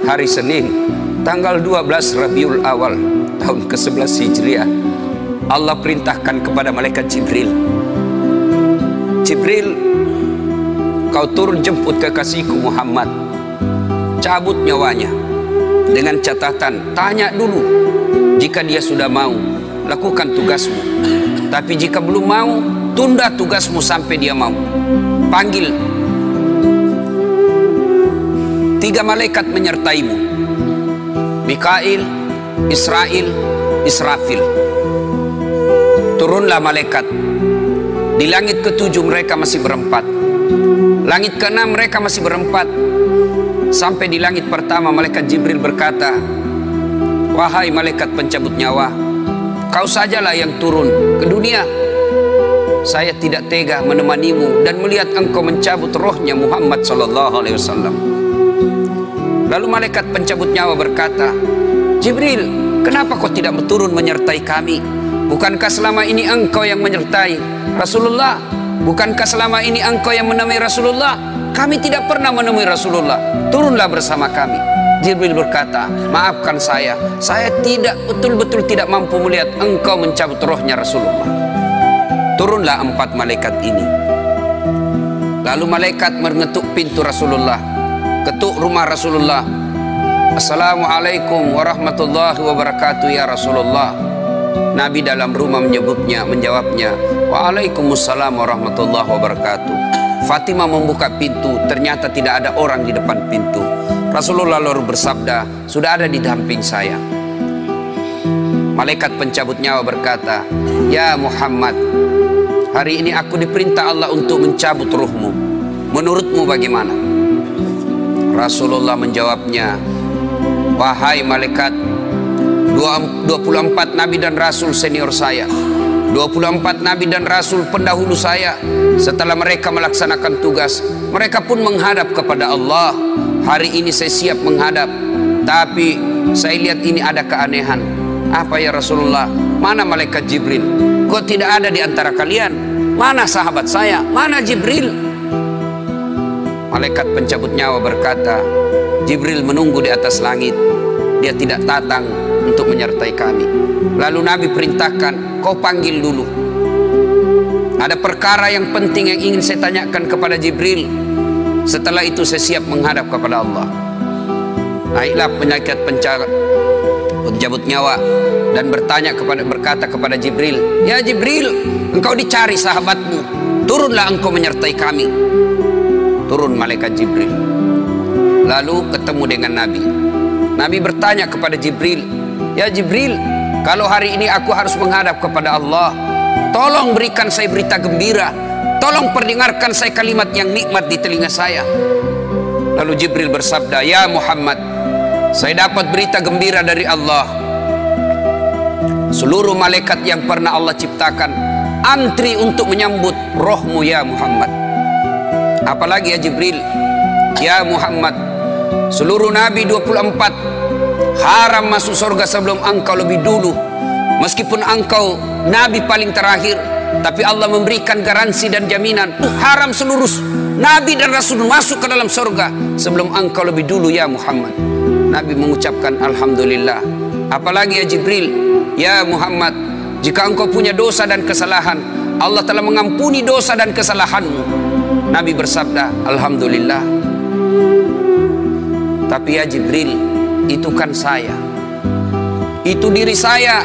hari Senin, tanggal 12 Rabiul Awal, tahun ke-11 Hijriah, Allah perintahkan kepada malaikat Jibril, Jibril, kau turun jemput kekasihku Muhammad, cabut nyawanya, dengan catatan, tanya dulu, jika dia sudah mau, lakukan tugasmu, tapi jika belum mau, tunda tugasmu sampai dia mau. Panggil 3 malaikat menyertaimu, Mikail, Israel, Israfil. Turunlah malaikat. Di langit ke-7 mereka masih berempat, langit ke-6 mereka masih berempat. Sampai di langit pertama malaikat Jibril berkata, wahai malaikat pencabut nyawa, kau sajalah yang turun ke dunia. Saya tidak tega menemanimu dan melihat engkau mencabut rohnya Muhammad SAW. Lalu malaikat pencabut nyawa berkata, Jibril, kenapa kau tidak turun menyertai kami? Bukankah selama ini engkau yang menyertai Rasulullah? Bukankah selama ini engkau yang menemui Rasulullah? Kami tidak pernah menemui Rasulullah. Turunlah bersama kami. Jibril berkata, maafkan saya tidak betul-betul tidak mampu melihat engkau mencabut rohnya Rasulullah. Turunlah 4 malaikat ini. Lalu malaikat mengetuk pintu Rasulullah, ketuk rumah Rasulullah. Assalamualaikum warahmatullahi wabarakatuh ya Rasulullah. Nabi dalam rumah menjawabnya, waalaikumsalam warahmatullahi wabarakatuh. Fatimah membuka pintu, ternyata tidak ada orang di depan pintu. Rasulullah lalu bersabda, sudah ada di samping saya. Malaikat pencabut nyawa berkata, ya Muhammad, hari ini aku diperintah Allah untuk mencabut ruhmu. Menurutmu bagaimana? Rasulullah menjawabnya, wahai malaikat, 24 nabi dan rasul senior saya, 24 nabi dan rasul pendahulu saya, setelah mereka melaksanakan tugas, mereka pun menghadap kepada Allah. Hari ini saya siap menghadap, tapi saya lihat ini ada keanehan. Apa ya Rasulullah? Mana malaikat Jibril? Kok tidak ada di antara kalian? Mana sahabat saya? Mana Jibril? Malaikat pencabut nyawa berkata, Jibril menunggu di atas langit, dia tidak datang untuk menyertai kami. Lalu Nabi perintahkan, kau panggil dulu. Ada perkara yang penting yang ingin saya tanyakan kepada Jibril. Setelah itu saya siap menghadap kepada Allah. Naiklah malaikat pencabut nyawa dan berkata kepada Jibril, ya Jibril, engkau dicari sahabatmu, turunlah engkau menyertai kami. Turun malaikat Jibril, lalu ketemu dengan Nabi. Nabi bertanya kepada Jibril, ya Jibril, kalau hari ini aku harus menghadap kepada Allah, tolong berikan saya berita gembira, tolong perdengarkan saya kalimat yang nikmat di telinga saya. Lalu Jibril bersabda, ya Muhammad, saya dapat berita gembira dari Allah. Seluruh malaikat yang pernah Allah ciptakan antri untuk menyambut rohmu ya Muhammad. Apalagi ya Jibril, ya Muhammad, seluruh nabi 24 haram masuk surga sebelum engkau lebih dulu. Meskipun engkau nabi paling terakhir, tapi Allah memberikan garansi dan jaminan, haram seluruh nabi dan rasul masuk ke dalam surga sebelum engkau lebih dulu ya Muhammad. Nabi mengucapkan alhamdulillah. Apalagi ya Jibril, ya Muhammad, jika engkau punya dosa dan kesalahan, Allah telah mengampuni dosa dan kesalahanmu. Nabi bersabda, alhamdulillah. Tapi ya Jibril, itu kan saya, itu diri saya.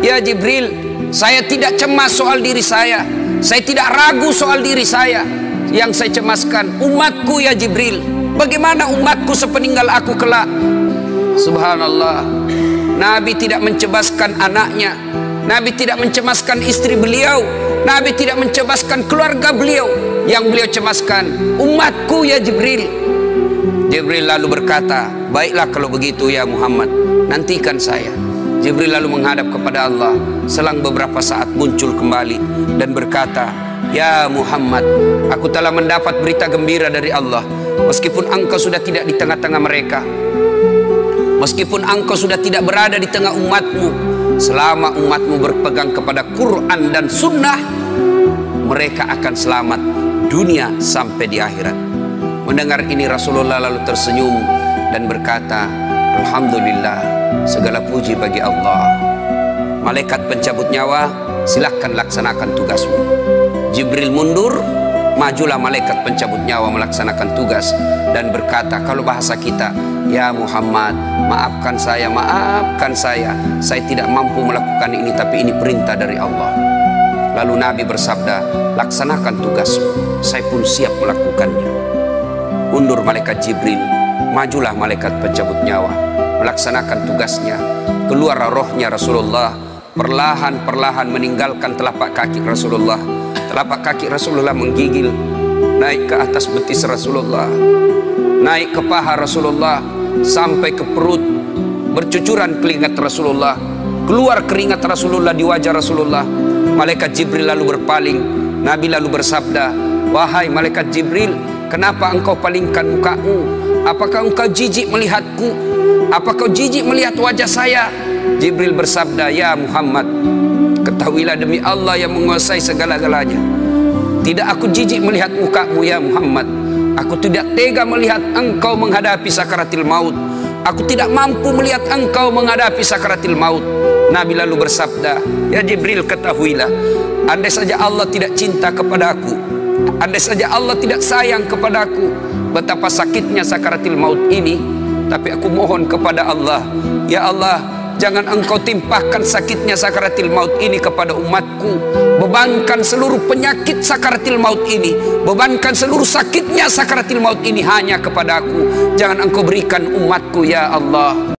Ya Jibril, saya tidak cemas soal diri saya tidak ragu soal diri saya. Yang saya cemaskan umatku ya Jibril. Bagaimana umatku sepeninggal aku kelak? Subhanallah, Nabi tidak mencemaskan anaknya, Nabi tidak mencemaskan istri beliau, Nabi tidak mencemaskan keluarga beliau. Yang beliau cemaskan umatku ya Jibril. Jibril lalu berkata, baiklah kalau begitu ya Muhammad, nantikan saya. Jibril lalu menghadap kepada Allah. Selang beberapa saat muncul kembali dan berkata, ya Muhammad, aku telah mendapat berita gembira dari Allah. Meskipun engkau sudah tidak di tengah-tengah mereka, meskipun engkau sudah tidak berada di tengah umatmu, selama umatmu berpegang kepada Quran dan Sunnah, mereka akan selamat dunia sampai di akhirat. Mendengar ini Rasulullah lalu tersenyum dan berkata, alhamdulillah, segala puji bagi Allah. Malaikat pencabut nyawa, silahkan laksanakan tugasmu. Jibril mundur, majulah malaikat pencabut nyawa melaksanakan tugas dan berkata, kalau bahasa kita, ya Muhammad, maafkan saya, saya tidak mampu melakukan ini, tapi ini perintah dari Allah. Lalu Nabi bersabda, laksanakan tugasmu, saya pun siap melakukannya. Mundur malaikat Jibril, majulah malaikat pencabut nyawa melaksanakan tugasnya. Keluar rohnya Rasulullah, perlahan-perlahan meninggalkan telapak kaki Rasulullah. Telapak kaki Rasulullah menggigil naik ke atas betis Rasulullah, naik ke paha Rasulullah, sampai ke perut. Bercucuran keringat Rasulullah, keluar keringat Rasulullah di wajah Rasulullah. Malaikat Jibril lalu berpaling. Nabi lalu bersabda, wahai malaikat Jibril, kenapa engkau palingkan mukamu? Apakah engkau jijik melihatku? Apakah kau jijik melihat wajah saya? Jibril bersabda, ya Muhammad, ketahuilah demi Allah yang menguasai segala-galanya, tidak aku jijik melihat mukamu ya Muhammad. Aku tidak tega melihat engkau menghadapi sakaratil maut. Aku tidak mampu melihat engkau menghadapi sakaratil maut. Nabi lalu bersabda, ya Jibril, ketahuilah, andai saja Allah tidak cinta kepadaku, andai saja Allah tidak sayang kepadaku, betapa sakitnya sakaratil maut ini, tapi aku mohon kepada Allah, ya Allah, jangan engkau timpahkan sakitnya sakaratil maut ini kepada umatku. Bebankan seluruh penyakit sakaratil maut ini, bebankan seluruh sakitnya sakaratil maut ini hanya kepada aku. Jangan engkau berikan umatku ya Allah.